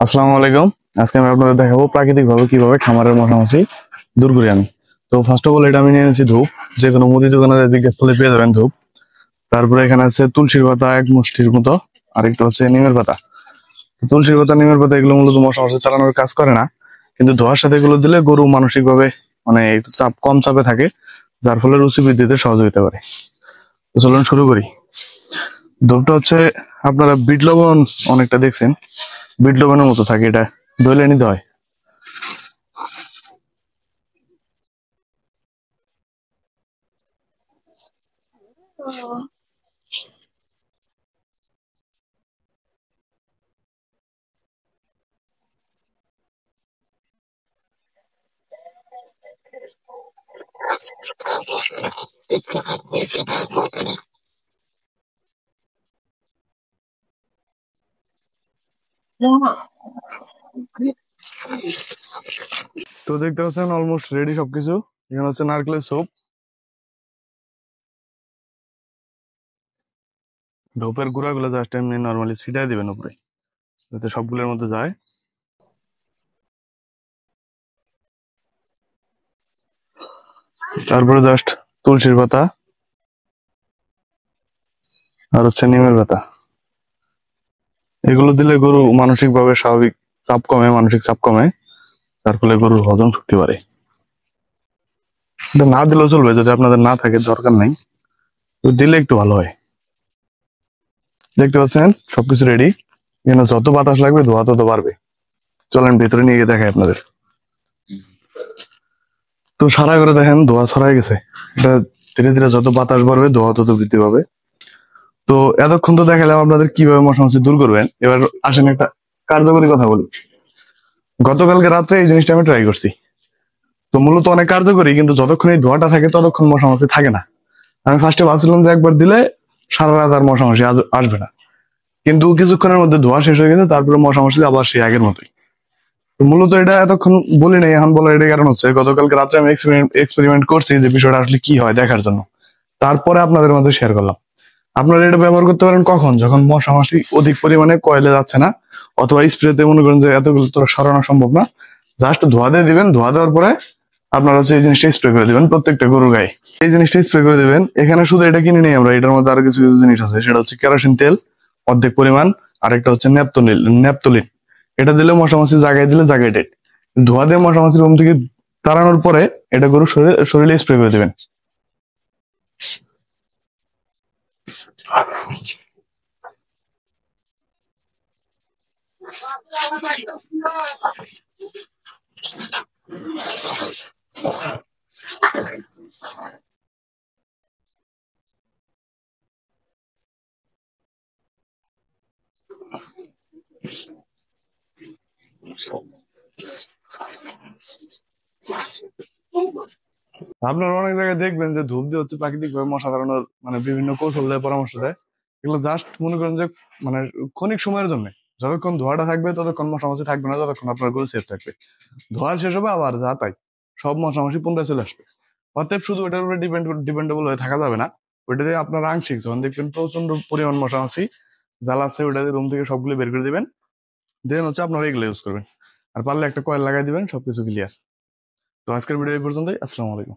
আসসালামু আলাইকুম। আজকে আমি আপনাদের দেখাবো প্রাকৃতিক ভাবে কিভাবে খামারের মশামাছি দূর করি আমি। তো ফার্স্ট অফ অল এটা আমি নিয়ে এনেছি ধূপ। যে কোনো মুদি দোকানে জিজ্ঞেস করলে পেয়ে যাবেন ধূপ। তারপরে এখানে আছে তুলসীর পাতা এক মুষ্টির মতো, আরেকটা হচ্ছে নিমের পাতা। তো তুলসীর পাতা নিমের পাতা এগুলো মূলত মশামাছি তাড়ানোর কাজ করে না, কিন্তু ধোয়ার সাথে এগুলো দিলে গরু মানসিক ভাবে মানে একটু চাপ কম চাপে থাকে, যার ফলে রুচি বৃদ্ধিতে সহযোগিতা করে। তো চলুন শুরু করি। ধূপটা হচ্ছে আপনারা বিট লবণ অনেকটা দেখছেন, বিট লবণের মতো থাকে, এটা দইলে নিতে হয়। তো দেখতে পাচ্ছেন অলমোস্ট রেডি সবকিছু। এখানে হচ্ছে নারকেলের স্যুপ। ঢোপের গুঁড়াগুলো জাস্ট এমনি নর্মালি ছিটাই দিবেন উপরে, যাতে সবগুলোর মধ্যে যায়। তারপরে জাস্ট তুলসীর পাতা আর হচ্ছে নিমের পাতা, এগুলো দিলে গরু মানসিক ভাবে স্বাভাবিক চাপ কমে, মানসিক চাপ কমে, তার ফলে গরুর হজম শক্তি বাড়ে। এটা না দিলেও চলবে, যদি আপনাদের না থাকে দরকার নাই, তো দিলে একটু ভালো হয়। দেখতে পাচ্ছেন সবকিছু রেডি। এখানে যত বাতাস লাগবে ধোয়া তত বাড়বে। চলেন ভিতরে নিয়ে গিয়ে দেখাই আপনাদের। তো সারা করে দেখেন ধোয়া ছড়াই গেছে। এটা ধীরে ধীরে যত বাতাস বাড়বে ধোয়া তত বৃদ্ধি পাবে। তো এতক্ষণ তো দেখালাম আপনাদের কিভাবে মশা মাছি দূর করবেন, এবার আসেন একটা কার্যকরী কথা বলি। গতকালকে রাত্রে এই জিনিসটা আমি ট্রাই করছি। তো মূলত অনেক কার্যকরী, কিন্তু যতক্ষণ এই ধোঁয়াটা থাকে ততক্ষণ মশা মাছি থাকে না। আমি ফার্স্টে ভাবছিলাম যে একবার দিলে সারা রাত আর মশা মাছি আসবে না, কিন্তু কিছুক্ষণের মধ্যে ধোঁয়া শেষ হয়ে গেছে, তারপরে মশা মাছি আবার সেই আগের মতোই। তো মূলত এটা এতক্ষণ বলি নাই, এখন বলার এটা কারণ হচ্ছে গতকালকে রাত্রে আমি এক্সপেরিমেন্ট করছি যে বিষয়টা আসলে কি হয় দেখার জন্য। তারপরে আপনাদের মাঝে শেয়ার করলাম। আপনারা এটা ব্যবহার করতে পারেন কখন, যখন মশা মাছি অধিক পরিমাণে কয়েলে যাচ্ছে না, অথবা স্প্রেতে মনে করেন যে এতগুলো তো সরানো সম্ভব না, জাস্ট ধোয়া দিয়ে দিবেন। ধোয়া দেওয়ার পরে আপনারা হচ্ছে এই জিনিসটা স্প্রে করে দিবেন প্রত্যেকটা গরুর গায়ে। এই জিনিসটা স্প্রে করে দিবেন। এখানে শুধু এটা কিনে নেই আমরা, এটার মধ্যে আরো কিছু কিছু জিনিস আছে। সেটা হচ্ছে কেরোসিন তেল অর্ধেক পরিমাণ, আরেকটা হচ্ছে ন্যাপথলিন। এটা দিলে মশা মাছি জাগায় দিলে জাগায় ডেট। ধোয়া দিয়ে মশা মাছি রুম থেকে তাড়ানোর পরে এটা গরুর শরীরে স্প্রে করে দিবেন। আপনারা অনেক জায়গায় দেখবেন যে ধূপ দিয়ে হচ্ছে প্রাকৃতিক ভাবে মশা তাড়ানোর মানে বিভিন্ন কৌশল দেয়, পরামর্শ দেয়। এগুলো জাস্ট মনে করেন যে মানে ক্ষণিক সময়ের জন্য। যতক্ষণ ধোঁয়াটা থাকবে ততক্ষণ মশা মাছি থাকবে না, যতক্ষণ আপনার গরু সেফ থাকবে। ধোঁয়া শেষ হবে আবার যা তাই সব মশা মাছি পুনরায় চলে আসবে। অতএব শুধু ওটার উপরে ডিপেন্ডেবল হয়ে থাকা যাবে না। ওইটাতে আপনার আংশিক যখন দেখবেন প্রচন্ড পরিমাণ মশা মাছি জ্বালাচ্ছে, ওইটাতে রুম থেকে সবগুলো বের করে দিবেন। দেন হচ্ছে আপনারা এগুলো ইউজ করবেন। আর পারলে একটা কয়েল লাগাই দিবেন, সবকিছু ক্লিয়ার। তো আজকের ভিডিও এই পর্যন্তই। আসসালামু আলাইকুম।